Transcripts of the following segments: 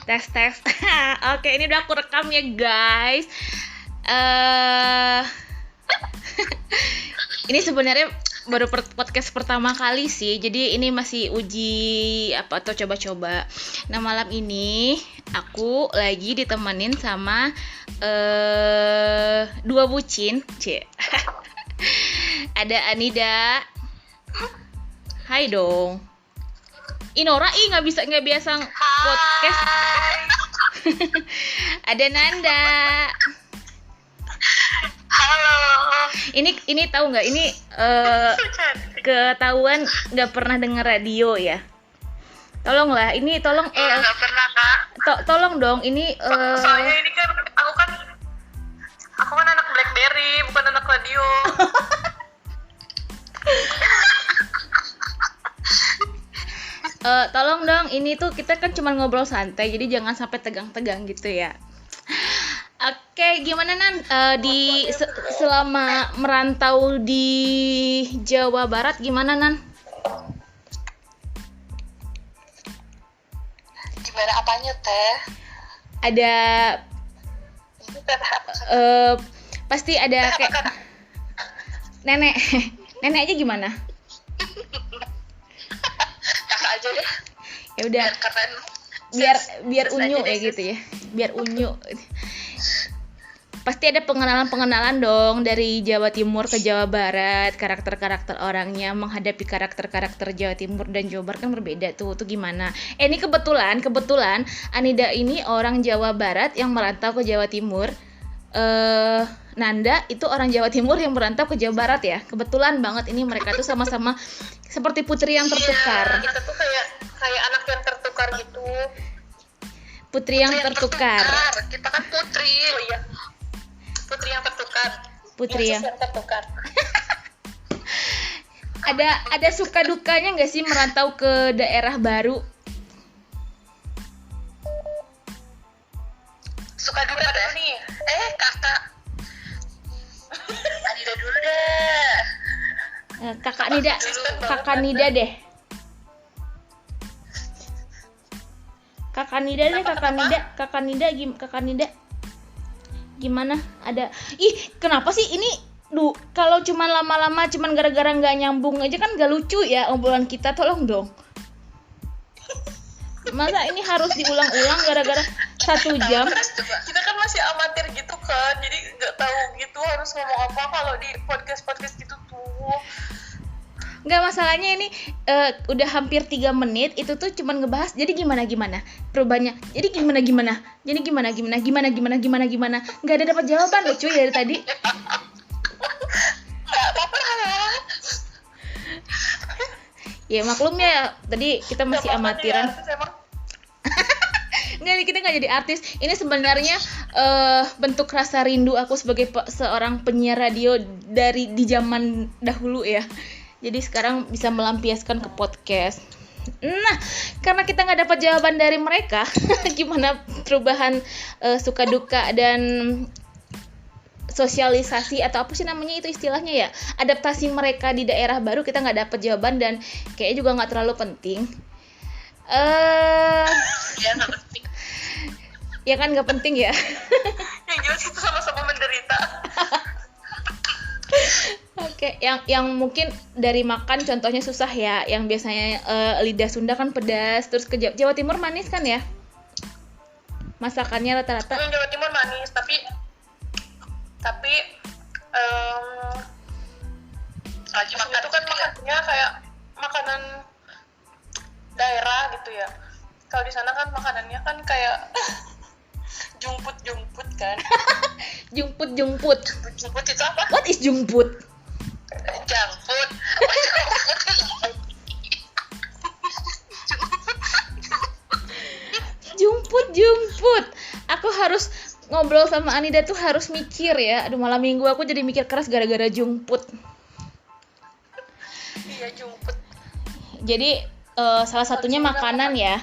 Tes. Oke, ini udah aku rekam ya guys. Ini sebenarnya baru podcast pertama kali sih. Jadi ini masih uji atau coba-coba. Nah, malam ini aku lagi ditemenin sama dua bucin, Ada Anida. Hai dong. Inora nggak biasa podcast. Ada Nanda. Halo. Ini tahu nggak? Ini ketahuan nggak pernah denger radio ya. Tolong Nggak pernah kak. Tolong dong ini. Soalnya ini kan aku kan anak BlackBerry, bukan anak radio. Tolong dong, ini tuh kita kan cuma ngobrol santai, jadi jangan sampai tegang-tegang gitu ya. Oke, gimana Nan? Selama merantau di Jawa Barat gimana Nan? Gimana apanya teh? Ada pasti ada kayak nenek aja gimana? Kakak aja deh. Ya udah. Keren. Biar unyu ya gitu ya. Biar unyu. Pasti ada pengenalan dong dari Jawa Timur ke Jawa Barat, karakter-karakter orangnya menghadapi karakter-karakter Jawa Timur dan Jawa Barat kan berbeda tuh gimana? Ini kebetulan Anida ini orang Jawa Barat yang merantau ke Jawa Timur. Nanda itu orang Jawa Timur yang merantau ke Jawa Barat ya. Kebetulan banget ini mereka tuh sama-sama seperti putri yang tertukar. Kita tuh kayak anak yang tertukar gitu. Putri yang tertukar. Kita kan putri. Oh iya. Putri yang tertukar. Putri yang tertukar. Ada suka dukanya nggak sih merantau ke daerah baru? Suka duka dulu nih. Kakak. Anida dulu deh. Kakak Nida deh. Kakak Nida. Gimana? Kenapa sih ini? Kalau cuman lama-lama cuman gara-gara nggak nyambung aja kan nggak lucu ya obrolan kita, tolong dong. Masa ini harus diulang-ulang gara-gara 1 jam? Kita kan masih amatir gitu kan, jadi nggak tahu gitu harus ngomong apa kalau di podcast gitu tuh. Nggak, masalahnya ini udah hampir 3 menit itu tuh cuman ngebahas jadi gimana perubahannya, jadi gimana nggak ada dapat jawaban loh cuy dari tadi. Ya maklum ya, tadi kita masih amatiran. Nggak, kita nggak jadi artis. Ini sebenarnya bentuk rasa rindu aku sebagai seorang penyiar radio di zaman dahulu ya. Jadi sekarang bisa melampiaskan ke podcast. Nah, karena kita nggak dapat jawaban dari mereka, gimana perubahan suka duka dan sosialisasi atau apa sih namanya itu istilahnya ya, adaptasi mereka di daerah baru, kita nggak dapat jawaban dan kayaknya juga nggak terlalu penting. Ya nggak penting. Ya kan nggak penting ya. Yang jelas itu sama-sama menderita. Oke, yang mungkin dari makan contohnya susah ya. Yang biasanya lidah Sunda kan pedas, terus ke Jawa Timur manis kan ya? Masakannya rata-rata. Jawa Timur manis, tapi itu kan makanannya kayak makanan daerah gitu ya. Kalau di sana kan makanannya kan kayak jumput kan. Jumput itu apa? What is jumput? Jumput. Jumput. Aku harus ngobrol sama Anida tuh harus mikir ya. Aduh, malam minggu aku jadi mikir keras gara-gara jumput. Iya, jumput. Jadi salah satunya makanan ya.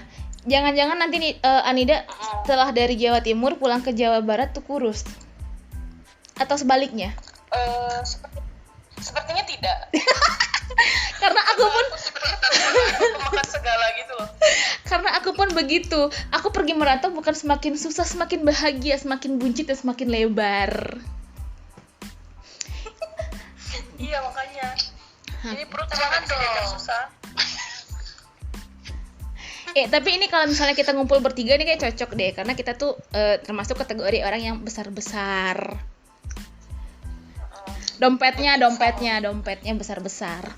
Jangan-jangan nanti nih Anida setelah dari Jawa Timur pulang ke Jawa Barat tuh kurus. Atau sebaliknya? Sepertinya tidak. Karena aku pun makan segala gitu loh. karena aku pun begitu. Aku pergi merantau bukan semakin susah, semakin bahagia, semakin buncit dan semakin lebar. Iya makanya. Jadi perut jangan dong susah. Tapi ini kalau misalnya kita ngumpul bertiga nih kayak cocok deh, karena kita tuh termasuk kategori orang yang besar-besar. Dompetnya besar-besar.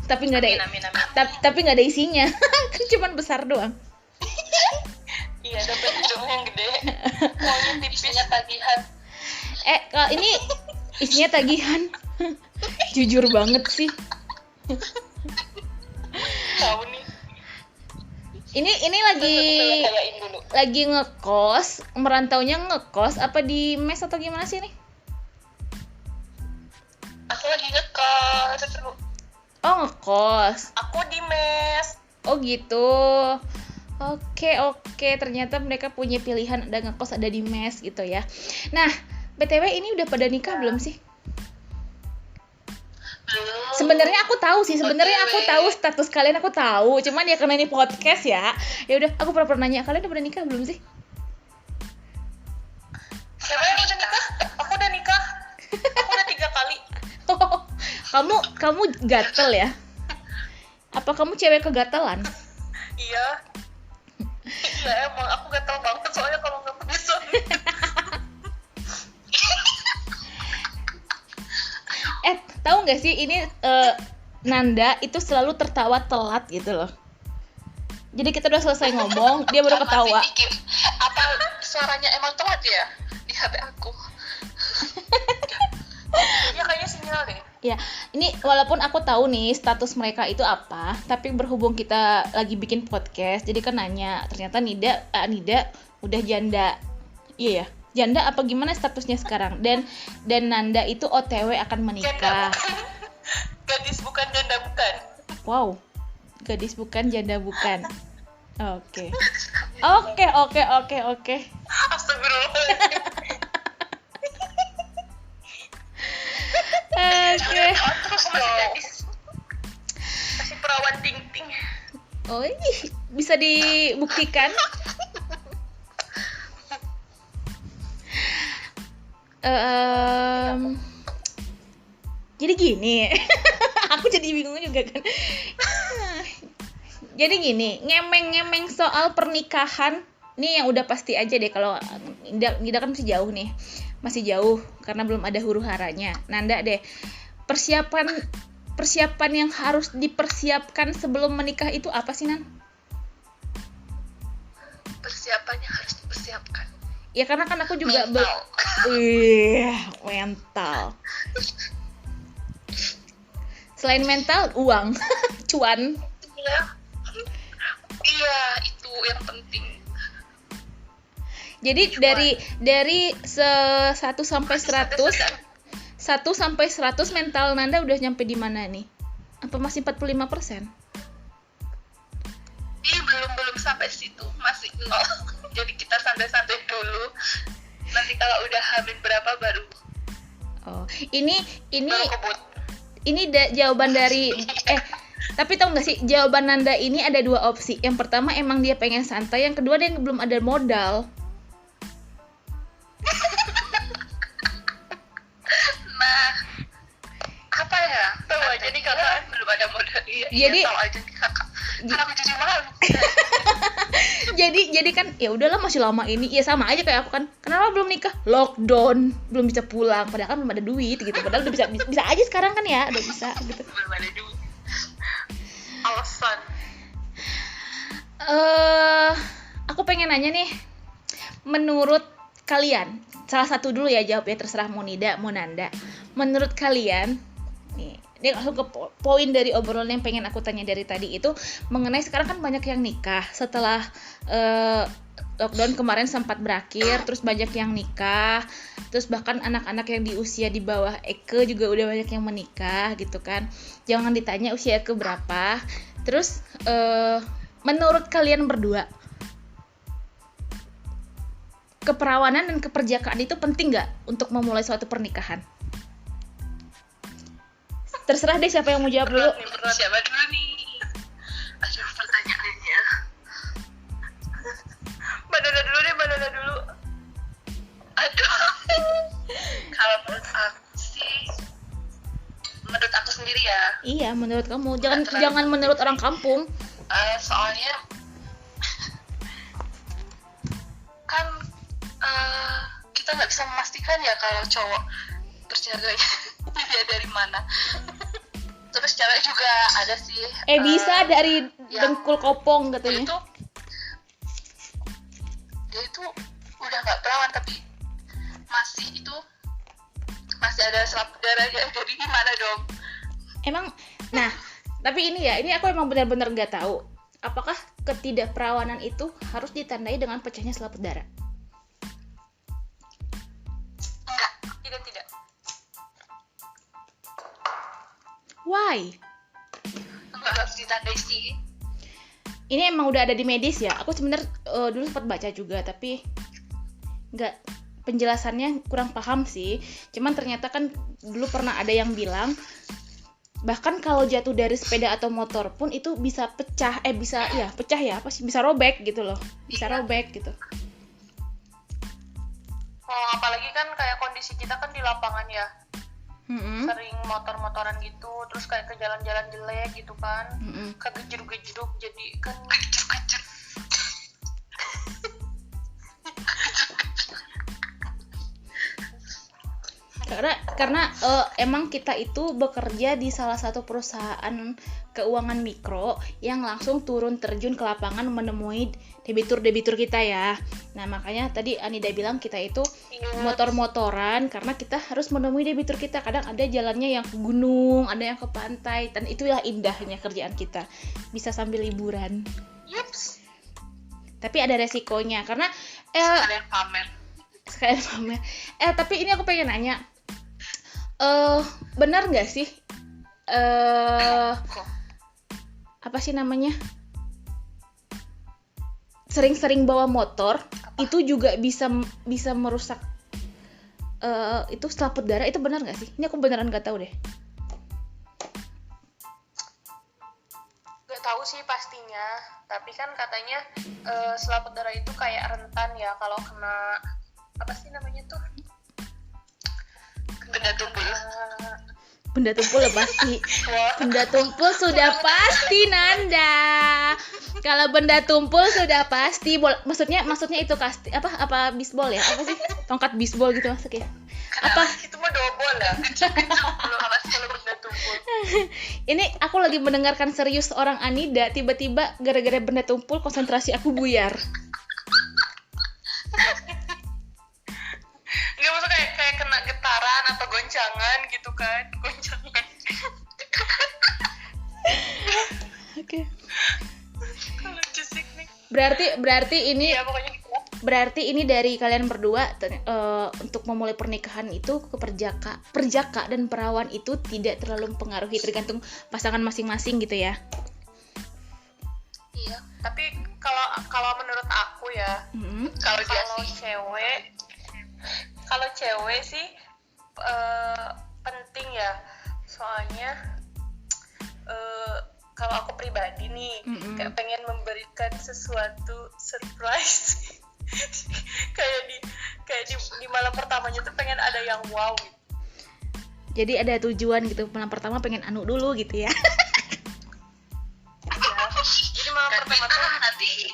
Tapi nggak ada Amin. tapi nggak ada isinya. Kan cuman besar doang. Iya, dompet hidung yang gede. Maunya tipisnya tagihan. Kalau ini isinya tagihan. Jujur banget sih. Tahu nih. Ini Kayain dulu. lagi ngekos, merantaunya ngekos apa di mes atau gimana sih nih? Aku lagi ngekos. Oh, ngekos. Aku di mes. Oh gitu. Oke, ternyata mereka punya pilihan, ada ngekos, ada di mes gitu ya. Nah, BTW ini udah pada nikah belum sih? Sebenarnya aku tahu status kalian, aku tahu. Cuman ya karena ini podcast ya. Ya udah, aku pernah nanya, kalian udah pada nikah belum sih? Siapa yang udah nikah? Aku udah nikah. Aku udah 3 kali. Kamu gatel ya? Apa kamu cewek kegatelan? Iya. Iya emang aku gatel banget soalnya kalau nggak bisa. Tahu nggak sih ini Nanda itu selalu tertawa telat gitu loh. Jadi kita udah selesai ngomong, dia baru ketawa. Apa suaranya emang telat ya di HP aku? Ya kayaknya sinyal deh. Ya, ini walaupun aku tahu nih status mereka itu apa, tapi berhubung kita lagi bikin podcast, jadi kan nanya, ternyata Nida udah janda. Iya ya, janda apa gimana statusnya sekarang? Dan Nanda itu OTW akan menikah. Gadis bukan janda bukan. Wow, gadis bukan janda bukan. Oke. Astagfirullahaladzim. Oke. Terus masih gadis. Masih perawan ting-ting. Oh, bisa dibuktikan? Jadi gini, aku jadi bingung juga kan. Jadi gini, ngemeng-ngemeng soal pernikahan, nih yang udah pasti aja deh kalau Nida kan masih jauh nih, masih jauh karena belum ada huru haranya. Nanda deh, persiapan yang harus dipersiapkan sebelum menikah itu apa sih, Nan? Persiapannya harus dipersiapkan. Ya karena kan aku juga mental. Selain mental, uang, cuan. Iya, itu yang penting. Jadi dari 1 sampai 100 mental Nanda udah nyampe di mana nih? Apa masih 45%? Belum sampai situ, masih 0. Jadi kita santai-santai dulu. Nanti kalau udah hamil berapa baru. Oh, ini Baru kebut. ini jawaban dari tapi tau nggak sih, jawaban Nanda ini ada 2 opsi. Yang pertama emang dia pengen santai, yang kedua dia belum ada modal. Nah, apa ya? Tahu aja nih kakak belum ada modal. Jadi tahu aja nih kakak. Karena aku jadi malu. jadi kan ya udahlah, masih lama ini. Ya sama aja kayak aku kan. Kenapa belum nikah? Lockdown, belum bisa pulang. Padahal kan belum ada duit gitu. Padahal udah bisa aja sekarang kan ya, udah bisa gitu. Belum ada duit. Alasan. Aku pengen nanya nih. Menurut kalian, salah satu dulu ya jawab ya, terserah mau Nida, mau Nanda. Menurut kalian, nih, ini langsung ke poin dari obrolan yang pengen aku tanya dari tadi itu mengenai sekarang kan banyak yang nikah setelah lockdown kemarin sempat berakhir, terus banyak yang nikah, terus bahkan anak-anak yang di usia di bawah Eke juga udah banyak yang menikah gitu kan. Jangan ditanya usia Eke berapa. Terus menurut kalian berdua, keperawanan dan keperjakaan itu penting nggak untuk memulai suatu pernikahan? Terserah deh siapa yang mau jawab dulu. berat. Siapa dulu nih? Aduh, pertanyaannya. Banana dulu. Aduh. Kalau menurut aku sendiri ya. Iya, menurut kamu. Jangan menurut orang kampung. Soalnya kan kita nggak bisa memastikan ya kalau cowok berjaganya dia dari mana. Terus cewek juga ada sih. Bisa dari yang dengkul kopong katanya. Dia itu udah nggak perawan tapi masih ada selaput darahnya. Jadi gimana dong? Emang, nah, tapi ini aku emang benar-benar nggak tahu. Apakah ketidakperawanan itu harus ditandai dengan pecahnya selaput darah? Tidak. Why? Enggak harus ditandai sih. Ini emang udah ada di medis ya. Aku sebenarnya dulu sempat baca juga, tapi nggak, penjelasannya kurang paham sih. Cuman ternyata kan dulu pernah ada yang bilang bahkan kalau jatuh dari sepeda atau motor pun itu bisa pecah, bisa robek gitu loh. Bisa robek gitu. Apalagi kan kayak kondisi kita kan di lapangan ya. Sering motor-motoran gitu, terus kayak ke jalan-jalan jelek gitu kan. Kegejeduk-gejeduk jadi kan gejeduk-gejeduk. Karena emang kita itu bekerja di salah satu perusahaan keuangan mikro yang langsung turun terjun ke lapangan menemui debitur kita ya. Nah makanya tadi Anida bilang kita itu motor-motoran karena kita harus menemui debitur kita. Kadang ada jalannya yang ke gunung, ada yang ke pantai, dan itulah indahnya kerjaan kita, bisa sambil liburan. Yups. Tapi ada resikonya karena sekalian pamer. Tapi ini aku pengen nanya, benar nggak sih apa sih namanya, sering-sering bawa motor itu juga bisa merusak itu selaput darah, itu benar nggak sih? Ini aku beneran nggak tahu deh. Nggak tahu sih pastinya, tapi kan katanya selaput darah itu kayak rentan ya kalau kena apa sih namanya tuh, benda tumpul. Benda tumpul lah pasti. Benda tumpul sudah pasti, Nanda. Kalau benda tumpul sudah pasti. Maksudnya itu apa bisbol ya? Apa sih? Tongkat bisbol gitu maksudnya. Apa? Itu mah dobol ya. Kecil-kecil kalau benda tumpul. Ini aku lagi mendengarkan serius orang Anida, tiba-tiba gara-gara benda tumpul konsentrasi aku buyar. Nggak, maksud kayak kena getaran atau goncangan gitu kan. Oke. Lucu sih nih. Berarti ini Ya pokoknya gitu. Berarti ini dari kalian berdua untuk memulai pernikahan itu perjaka dan perawan itu tidak terlalu mempengaruhi, tergantung pasangan masing-masing gitu ya. Iya, tapi kalau menurut aku ya, kalau cewek sih penting ya, soalnya kalau aku pribadi nih kayak pengen memberikan sesuatu surprise kayak di malam pertamanya tuh pengen ada yang wow gitu. Jadi ada tujuan gitu, malam pertama pengen anu dulu gitu ya. Ya, jadi malam pertama tuh nanti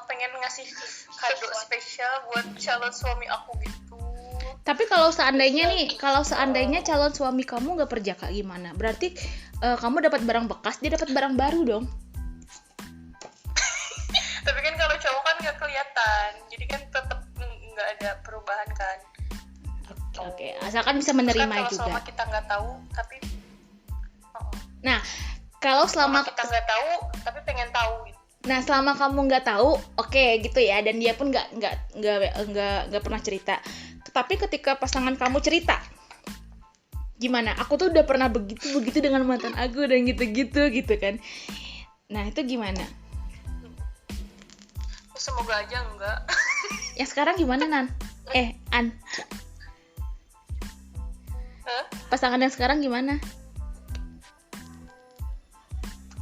pengen ngasih kado spesial buat calon suami aku gitu. Tapi kalau seandainya calon suami kamu nggak perjaka gimana? Berarti kamu dapat barang bekas, dia dapat barang baru dong. Tapi kan kalau cowok kan nggak kelihatan, jadi kan tetap nggak ada perubahan kan. Oke. Asalkan bisa menerima kan juga. Selama kita nggak tahu, tapi Nah, kalau selama kita nggak tahu, tapi pengen tahu. Gitu. Nah, selama kamu nggak tahu, oke, gitu ya, dan dia pun nggak pernah cerita. Tapi ketika pasangan kamu cerita, gimana? Aku tuh udah pernah begitu dengan mantan aku dan gitu kan. Nah, itu gimana? Semoga aja enggak. Yang sekarang gimana, Nan? An. Hah? Pasangan yang sekarang gimana?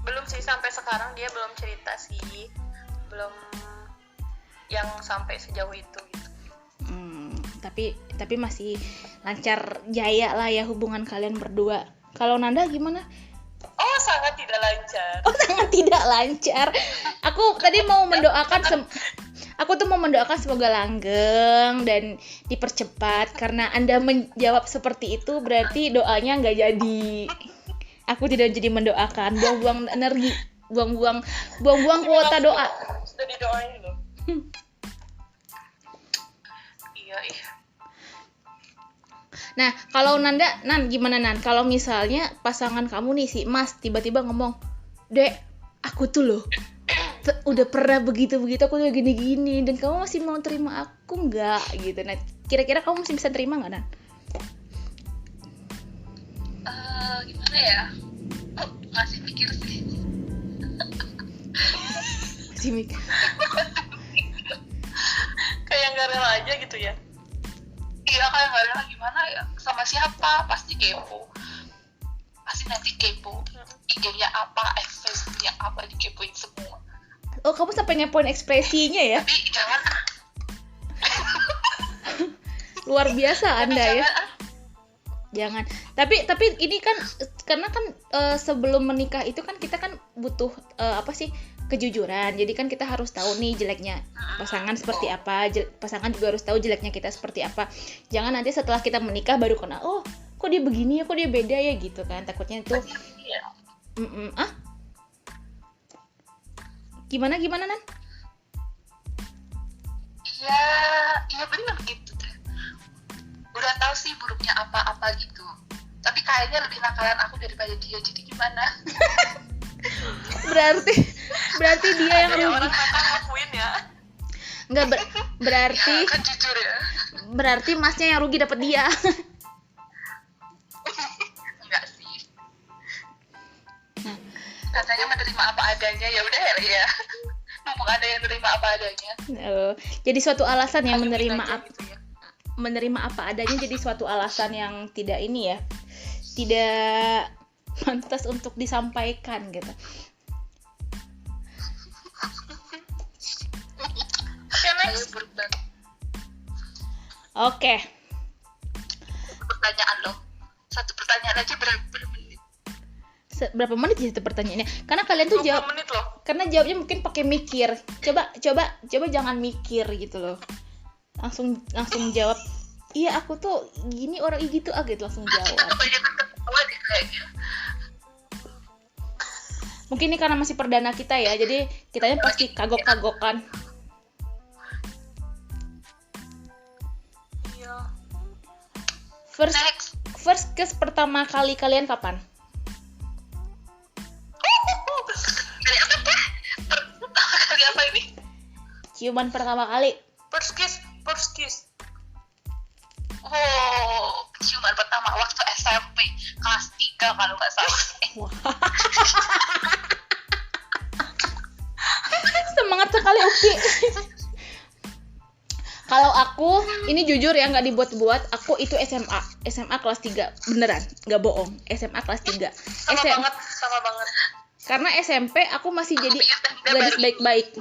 Belum sih, sampai sekarang dia belum cerita sih, belum yang sampai sejauh itu gitu. Tapi masih lancar jaya lah ya hubungan kalian berdua. Kalau Nanda gimana? Oh, sangat tidak lancar. Oh, sangat tidak lancar. Aku tadi mau mendoakan aku tuh mau mendoakan semoga langgeng dan dipercepat, karena Anda menjawab seperti itu berarti doanya nggak jadi. Aku tidak jadi mendoakan, buang-buang energi, buang-buang kuota doa. Sudah didoain loh. Iya. Nah, kalau Nan gimana Nan? Kalau misalnya pasangan kamu nih si Mas tiba-tiba ngomong, "Dek, aku tuh loh udah pernah begitu-begitu, aku udah gini-gini, dan kamu masih mau terima aku nggak?" gitu. Nah, kira-kira kamu masih bisa terima nggak, Nan? Gimana ya? Masih mikir sih. Masih mikir. Kayak nggak rela aja gitu ya. Iya, kayak nggak rela gimana ya? Sama siapa? Pasti kepo. Pasti nanti kepo. IG-nya apa, ekspresinya apa, dikepoin semua. Oh, kamu sampai ngepoin ekspresinya ya? Tapi jangan. Luar biasa Anda ya. Jangan. Jangan. Tapi ini kan karena kan sebelum menikah itu kan kita kan butuh kejujuran. Jadi kan kita harus tahu nih jeleknya pasangan seperti apa. Pasangan juga harus tahu jeleknya kita seperti apa. Jangan nanti setelah kita menikah baru kenal, oh kok dia begini ya, kok dia beda ya gitu kan. Takutnya itu. Iya. Gimana Nan? Iya benar gitu deh. Udah tahu sih buruknya apa-apa gitu. Tapi kayaknya lebih nakalan aku daripada dia, jadi gimana? berarti dia yang Ada rugi. orang nakal ngakuin ya. Enggak berarti Ya, kan jujur ya. berarti Masnya yang rugi dapat dia. Enggak sih. Katanya menerima apa adanya, ya udah ya. Mumpung ada yang menerima apa adanya. Jadi suatu alasan yang Ajuin menerima aja gitu ya. menerima apa adanya jadi suatu alasan yang tidak ini ya, tidak pantas untuk disampaikan gitu. Oke, next. Oke. Pertanyaan loh. Satu pertanyaan aja berapa menit? Berapa menit sih itu pertanyaannya? Karena kalian tuh 20 jawab, menit loh. karena jawabnya mungkin pakai mikir. Coba jangan mikir gitu loh. Langsung jawab. Iya, aku tuh gini orang gitu gitu langsung jawab. Kebanyakan ketawa deh kayaknya. Mungkin ini karena masih perdana kita ya, jadi kitanya pasti kagok-kagokan. Iya. First kiss pertama kali kalian kapan? Kali apa ini? Ciuman pertama kali. First kiss. Oh, ciuman pertama waktu SMP kelas 3 kalau nggak salah. Wah. Semangat sekali Uki. Kalau aku, ini jujur ya, nggak dibuat-buat, aku itu SMA kelas 3, beneran, nggak bohong, SMA kelas 3. Sama banget. Karena SMP aku masih jadi gadis baik-baik.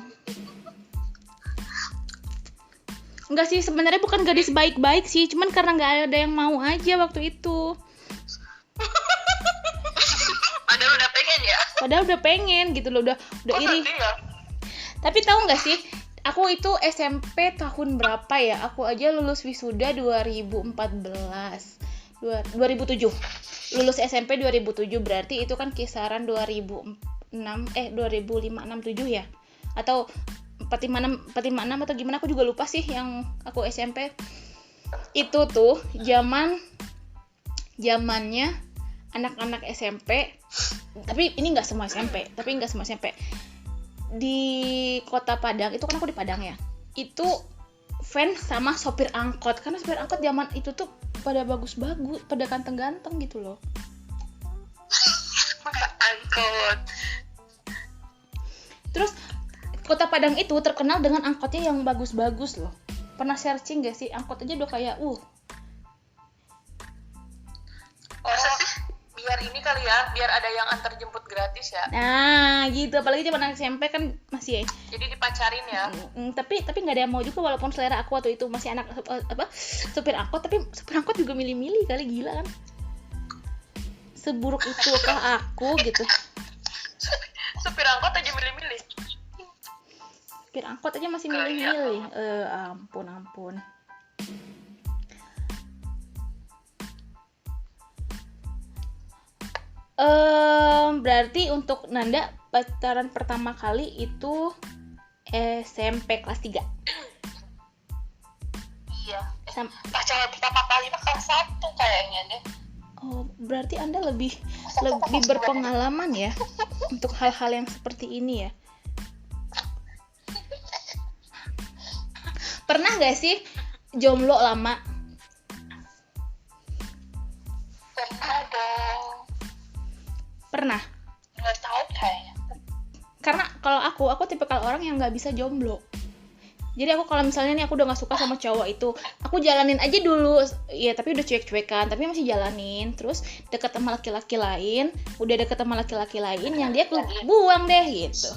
Enggak sih, sebenarnya bukan gadis baik-baik sih, cuman karena nggak ada yang mau aja waktu itu. Padahal udah pengen gitu loh, udah iri. Ya? Tapi tahu nggak sih, aku itu SMP tahun berapa ya? Aku aja lulus wisuda 2007. Lulus SMP 2007, berarti itu kan kisaran 2005, 6, 7 ya? Atau 456 atau gimana, aku juga lupa sih yang aku SMP. Itu tuh zamannya anak-anak SMP, tapi ini nggak semua SMP, di Kota Padang, itu kan aku di Padang ya, itu fans sama sopir angkot, karena sopir angkot zaman itu tuh pada bagus-bagus, pada ganteng-ganteng gitu loh. Angkot. Terus Kota Padang itu terkenal dengan angkotnya yang bagus-bagus loh. Pernah searching gak sih? Angkot aja udah kayak biar ini kali ya, biar ada yang antar jemput gratis ya. Nah gitu, apalagi zaman anak SMP kan masih ya. Jadi dipacarin ya. Tapi nggak ada yang mau juga, walaupun selera aku waktu itu masih anak supir angkot, tapi supir angkot juga milih-milih kali, gila kan, seburuk itu kah aku gitu. Supir angkot aja milih-milih. Supir angkot aja masih milih-milih. Ampun. Berarti untuk Nanda pacaran pertama kali itu SMP kelas 3. Iya. Pacaran pertama kali mah kelas 1 kayaknya deh. Oh, berarti Anda lebih berpengalaman ya untuk hal-hal yang seperti ini ya. Pernah gak sih jomblo lama? Pernah dong. Pernah. 2 tahun kayaknya. Karena kalau aku tipikal orang yang nggak bisa jomblo. Jadi aku kalau misalnya nih aku udah nggak suka sama cowok itu, aku jalanin aja dulu. Ya tapi udah cuek-cuekan, tapi masih jalanin. Terus deket sama laki-laki lain, udah deket sama laki-laki lain yang dia buang deh gitu.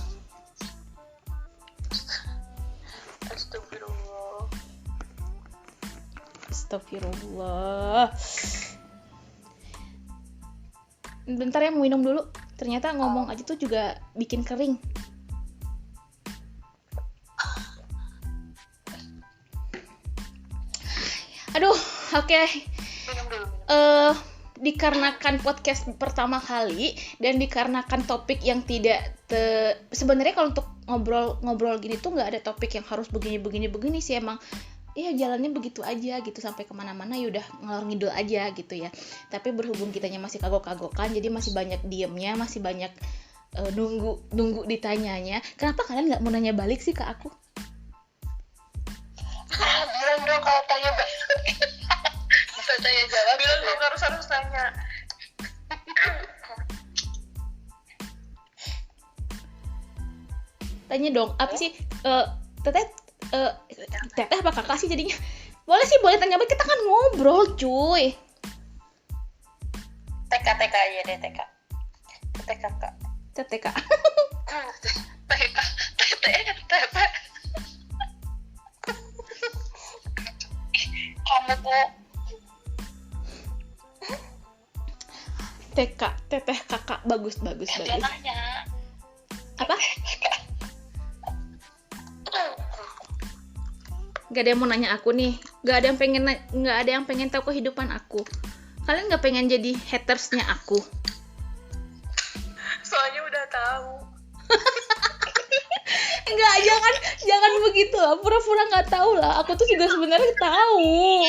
Astagfirullah. Bentar ya, mau minum dulu. Ternyata ngomong aja tuh juga bikin kering. Aduh, oke. Dikarenakan podcast pertama kali dan dikarenakan topik yang tidak sebenarnya kalau untuk ngobrol gini tuh nggak ada topik yang harus begini sih, emang ya jalannya begitu aja gitu, sampai kemana-mana ya udah ngalor ngidul aja gitu ya. Tapi berhubung kitanya masih kagok-kagokan, jadi masih banyak diemnya, masih banyak nunggu ditanyanya. Kenapa kalian nggak mau nanya balik sih ke aku? Bilang dong kalau tanya balik. Bisa tanya jawab. Bilang dong harus tanya. Tanya dong, apa sih? Teteh apa kakak sih jadinya? Boleh tanya balik, kita kan ngobrol cuy. TK aja deh, TK. TK. Kamu tuh TK, teteh, kakak, bagus. dia nanya. Apa? Gak ada yang mau nanya aku nih, gak ada yang pengen tahu kehidupan aku. Kalian gak pengen jadi hatersnya aku? Soalnya udah tahu. Enggak, jangan begitu lah, pura-pura nggak tahu lah. Aku tuh juga sebenarnya tahu.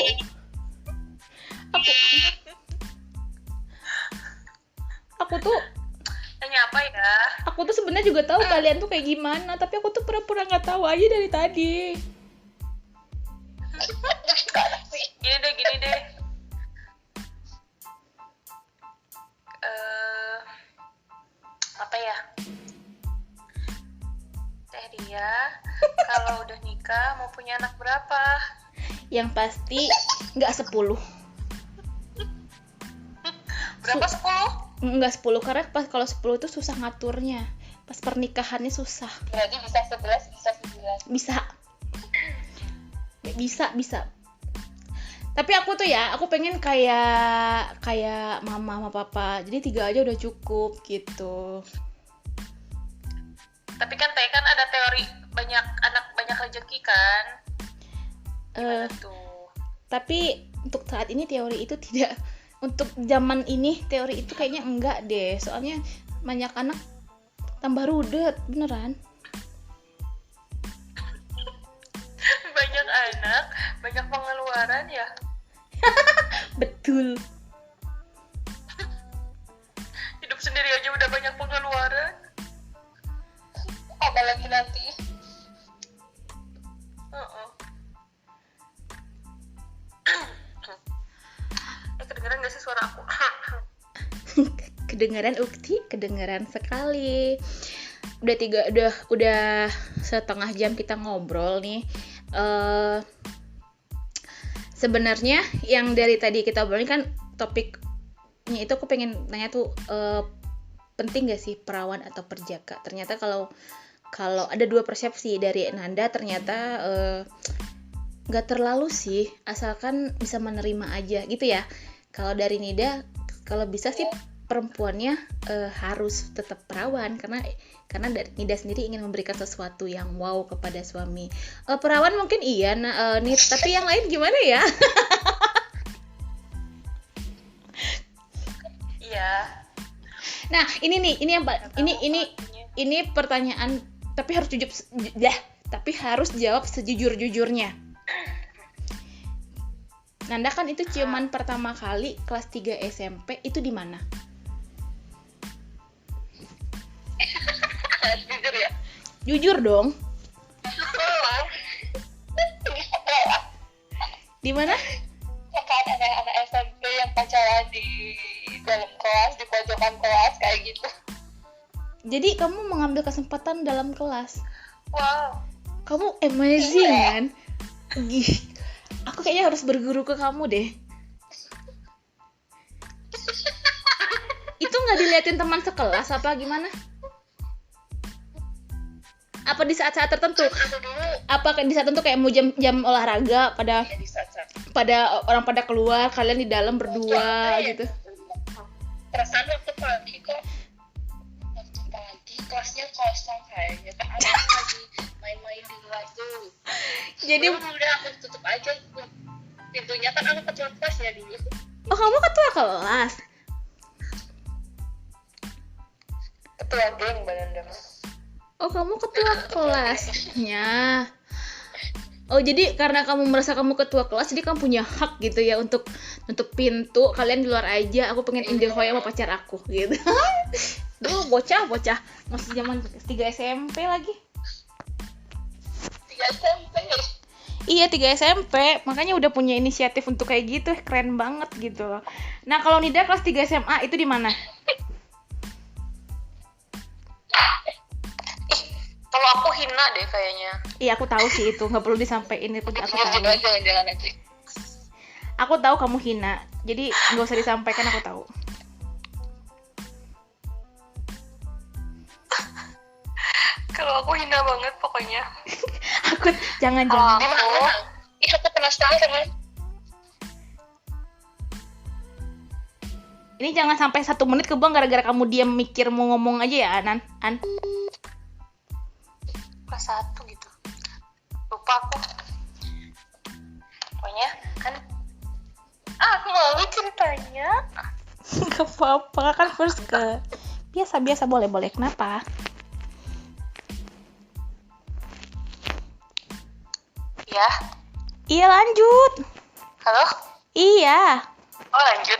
Aku tuh Tanya apa ya? Aku tuh sebenarnya juga tahu kalian tuh kayak gimana, tapi aku tuh pura-pura nggak tahu aja dari tadi. Gini deh. Apa ya? Teh dia kalau udah nikah mau punya anak berapa? Yang pasti nggak 10. Berapa 10? Nggak 10, karena pas kalau 10 itu susah ngaturnya. Pas pernikahannya susah. Berarti bisa 11, bisa 19. Bisa. Tapi aku tuh aku pengen kayak mama sama papa. Jadi 3 aja udah cukup gitu. Tapi kan Teh kan ada teori banyak anak banyak rezeki kan? Tuh. Tapi untuk saat ini teori itu tidak, untuk zaman ini teori itu kayaknya enggak deh. Soalnya banyak anak tambah rudet, beneran. Banyak anak, banyak pengeluaran ya. Betul. Hidup sendiri aja udah banyak pengeluaran. Apalagi nanti. Kedengeran gak sih suara aku? Kedengeran Ukti, kedengeran sekali. Udah setengah jam kita ngobrol nih. Sebenarnya yang dari tadi kita obrolin kan topik itu aku pengen nanya tuh, penting gak sih perawan atau perjaka? Ternyata kalau ada dua persepsi dari Nanda, ternyata nggak terlalu sih, asalkan bisa menerima aja gitu ya. Kalau dari Nida, kalau bisa sih perempuannya harus tetap perawan, karena dari Nida sendiri ingin memberikan sesuatu yang wow kepada suami. Perawan mungkin iya, nih, tapi yang lain gimana ya? Iya. Nah, ini pertanyaan, tapi harus jawab sejujur-jujurnya. Nanda kan itu ciuman pertama kali kelas 3 SMP itu di mana? Jujur ya. Jujur dong. Di mana? Kan anak-anak SMP yang pacaran di dalam kelas, di pojokan kelas kayak gitu. Jadi kamu mengambil kesempatan dalam kelas. Wow. Kamu amazing kan? Aku kayaknya harus berguru ke kamu deh. Itu nggak diliatin teman sekelas apa gimana? Apa di saat-saat tertentu? Apa di saat tertentu kayak mau jam olahraga pada orang pada keluar, kalian di dalam berdua gitu? Perasaan waktu pagi kelasnya kosong kayaknya, kan ada yang lagi main-main di luar tuh. Jadi udah aku tutup aja pintunya, kan aku ketua kelas ya dulu. oh, kamu ketua kelas? Ketua geng Belanda. Oh, kamu ketua kelasnya. Oh, jadi karena kamu merasa kamu ketua kelas, jadi kamu punya hak gitu ya untuk pintu, kalian di luar aja, aku pengen indehoy sama pacar aku gitu. Dulu bocah masih zaman 3 SMP lagi. 3 SMP. Iya, 3 SMP, makanya udah punya inisiatif untuk kayak gitu, keren banget gitu. Nah, kalau Nida kelas 3 SMA itu di mana? Kalau aku hina deh kayaknya. Iya, aku tahu sih itu, nggak perlu disampaikan itu, aku tahu. Jangan aja. Aku tahu kamu hina, jadi nggak usah disampaikan, aku tahu. Kalau aku hina banget pokoknya. Aku jangan. Ih, aku penasaran. Ini jangan sampai 1 menit kebuang gara-gara kamu diam mikir mau ngomong aja ya, An. Kelas 1 gitu. Lupa aku. Pokoknya kan aku mau ceritanya. Gak apa-apa, kan first ke biasa boleh kenapa? Ya. Iya, lanjut. Halo? Iya. Oh, lanjut.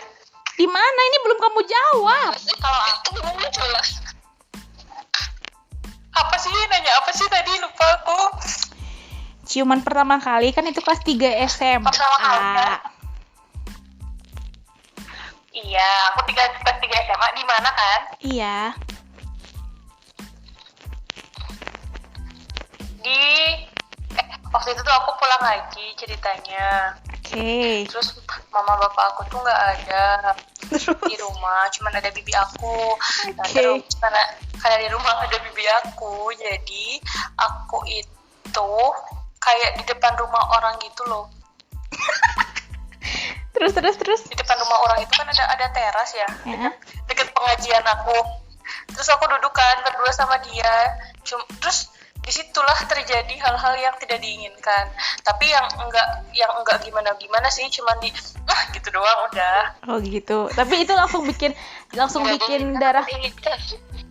Di mana? Ini belum kamu jawab. Kalau aku belum jelas. Apa sih? Nanya apa sih tadi? Lupa aku. Ciuman pertama kali kan itu kelas 3 SMA. Pertama kali kan? Iya, aku kelas 3 SMA di mana kan? Iya. Di waktu itu tuh aku pulang ngaji ceritanya. Oke. Terus mama bapak aku tuh nggak ada di rumah, cuman ada bibi aku. Nah, terus karena di rumah ada bibi aku, jadi aku itu kayak di depan rumah orang gitu loh. Terus. Di depan rumah orang itu kan ada teras ya, deket pengajian aku. Terus aku duduk kan berdua sama dia. Terus disitulah terjadi hal-hal yang tidak diinginkan, tapi yang enggak gimana sih, cuman gitu doang udah. Oh gitu. Tapi itu langsung bikin darah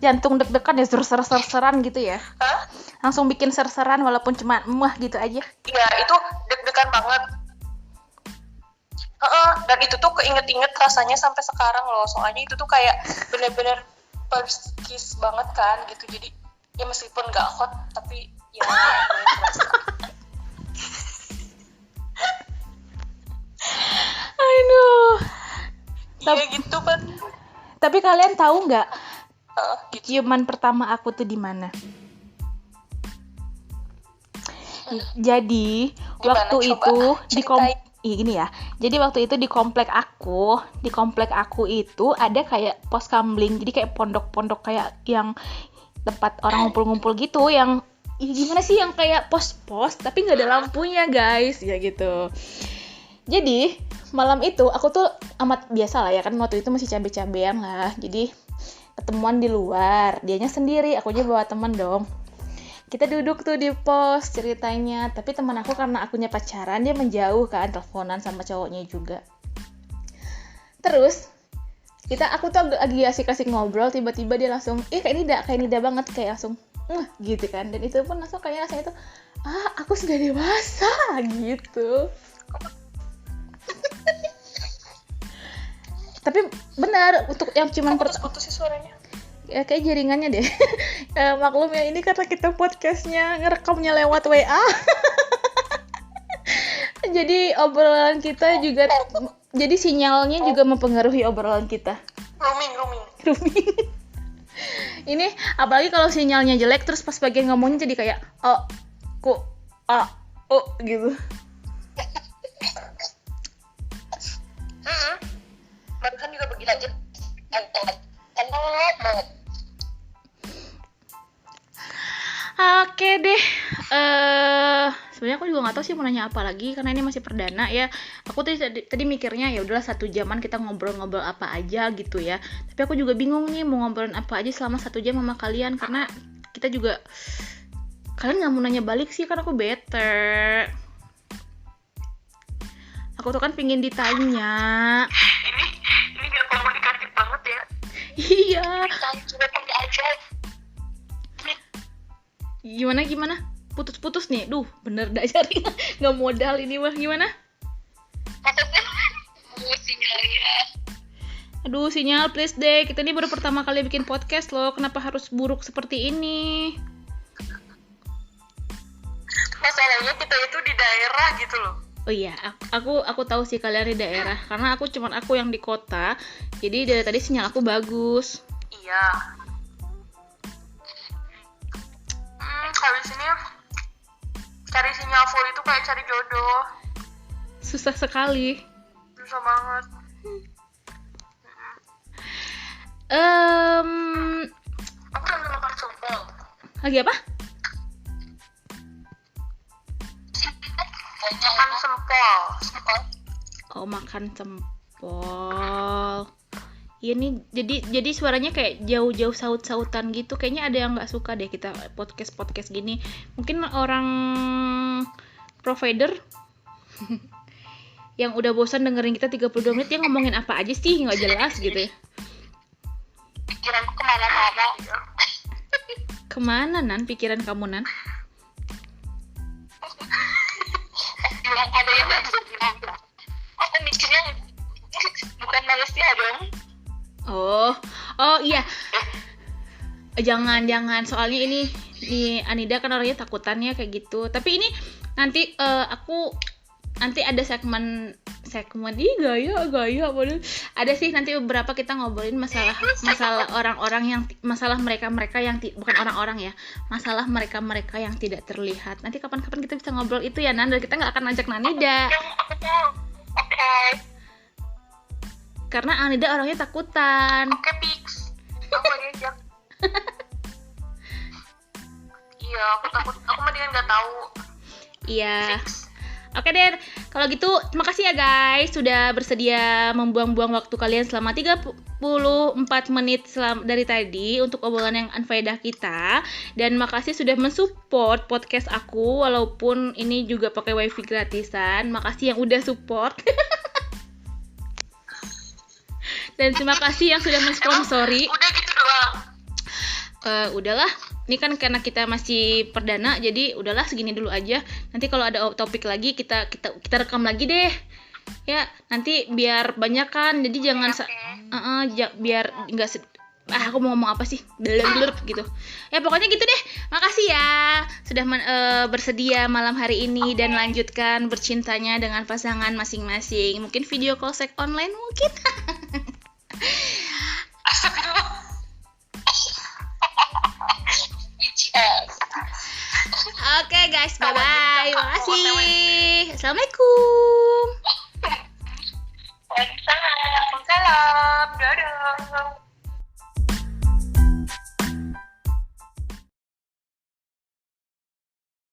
jantung deg-degan ya, ser-seran gitu ya. Hah? Langsung bikin ser-seran walaupun cuma gitu aja. Iya, itu deg-degan banget. Dan itu tuh keinget-inget rasanya sampai sekarang loh, soalnya itu tuh kayak bener-bener first kiss banget kan gitu. Jadi ya meskipun gak hot tapi ya Aduh. iya gitu kan. Tapi kalian tahu nggak gitu. ciuman pertama aku tuh di mana? Jadi waktu itu Iya gini ya. Jadi waktu itu di komplek aku itu ada kayak pos kamling. Jadi kayak pondok-pondok kayak yang tempat orang ngumpul-ngumpul gitu, yang gimana sih, yang kayak pos-pos tapi nggak ada lampunya guys, ya gitu. Jadi malam itu aku tuh amat biasa lah ya kan, waktu itu masih cabe-cabean lah. Jadi ketemuan di luar, dianya sendiri, akunya bawa teman dong. Kita duduk tuh di pos ceritanya, tapi teman aku karena akunya pacaran, dia menjauh kan, teleponan sama cowoknya juga. Terus aku tuh lagi asik-asik ngobrol, tiba-tiba dia langsung kayak Nida banget, kayak langsung gitu kan. Dan itu pun langsung kayak rasanya tuh aku sudah dewasa gitu. Tapi benar, untuk yang cuman putus sih suaranya. Ya kayak jaringannya deh. Maklum ya, ini karena kita podcastnya ngerekamnya lewat WA. Jadi obrolan kita juga, jadi sinyalnya juga mempengaruhi obrolan kita. Roaming. Ini apalagi kalau sinyalnya jelek, terus pas bagian ngomongnya jadi kayak gitu. Barusan juga begini aja. Oke deh. Sebenarnya aku juga nggak tahu sih mau nanya apa lagi, karena ini masih perdana ya. Aku tadi mikirnya ya udahlah 1 jaman kita ngobrol-ngobrol apa aja gitu ya. Tapi aku juga bingung nih mau ngobrolin apa aja selama 1 jam sama kalian, karena kita juga, kalian nggak mau nanya balik sih, kan aku bete. Aku tuh kan pingin ditanya. Ini gak komunikatif banget ya. Iya. Coba tanya aja. Gimana? Putus-putus nih. Duh, bener dah jaringan. Nggak modal ini mah. Gimana? Maksudnya sinyalnya. Aduh, sinyal please deh. Kita ini baru pertama kali bikin podcast loh. Kenapa harus buruk seperti ini? Masalahnya kita itu di daerah gitu loh. Oh iya, aku tahu sih kalian di daerah. Karena aku yang di kota. Jadi dari tadi sinyal aku bagus. Iya. Kalau di sini cari sinyal full itu kayak cari jodoh. Susah sekali. Susah banget. Aku kan makan sempol. Lagi apa? Makan sempol. Oh, makan sempol. Iya nih, jadi suaranya kayak jauh-jauh saut-sautan gitu. Kayaknya ada yang nggak suka deh kita podcast gini. Mungkin orang provider yang udah bosan dengerin kita 32 menit, dia ngomongin apa aja sih, nggak jelas gitu ya. Pikiranku kemana-mana. Kemana Nan pikiran kamu Nan? Yang ada yang nggak bisa bilang. Aku mikirnya bukan manusia dong. Oh iya. Jangan. Soalnya ini Anida kan orangnya takutannya kayak gitu. Tapi ini nanti aku nanti ada segmen gaya waduh. Ada sih nanti beberapa kita ngobrolin masalah orang-orang yang masalah mereka yang bukan orang-orang ya. Masalah mereka yang tidak terlihat. Nanti kapan-kapan kita bisa ngobrol itu ya Nan, dan kita nggak akan ajak Anida. Oke. Karena Anida orangnya takutan. Oke, Pix. Aku diajak. Iya, aku takut. Aku mendingan nggak tahu. Iya. Fix. Oke deh, kalau gitu terima kasih ya guys sudah bersedia membuang-buang waktu kalian selama 34 menit dari tadi untuk obrolan yang unfaedah kita. Dan makasih sudah mensupport podcast aku walaupun ini juga pakai wifi gratisan. Makasih yang udah support. Dan terima kasih yang sudah mensponsori. Udah gitu doang. Udahlah. Ini kan karena kita masih perdana, jadi udahlah segini dulu aja. Nanti kalau ada topik lagi kita rekam lagi deh. Ya, nanti biar banyak kan. Jadi jangan biar enggak aku mau ngomong apa sih? Blur gitu. Ya pokoknya gitu deh. Makasih ya sudah bersedia malam hari ini dan lanjutkan bercintanya dengan pasangan masing-masing. Mungkin video call seks online mungkin. Astagfirullah. Oke guys, bye-bye. Makasih. Assalamualaikum.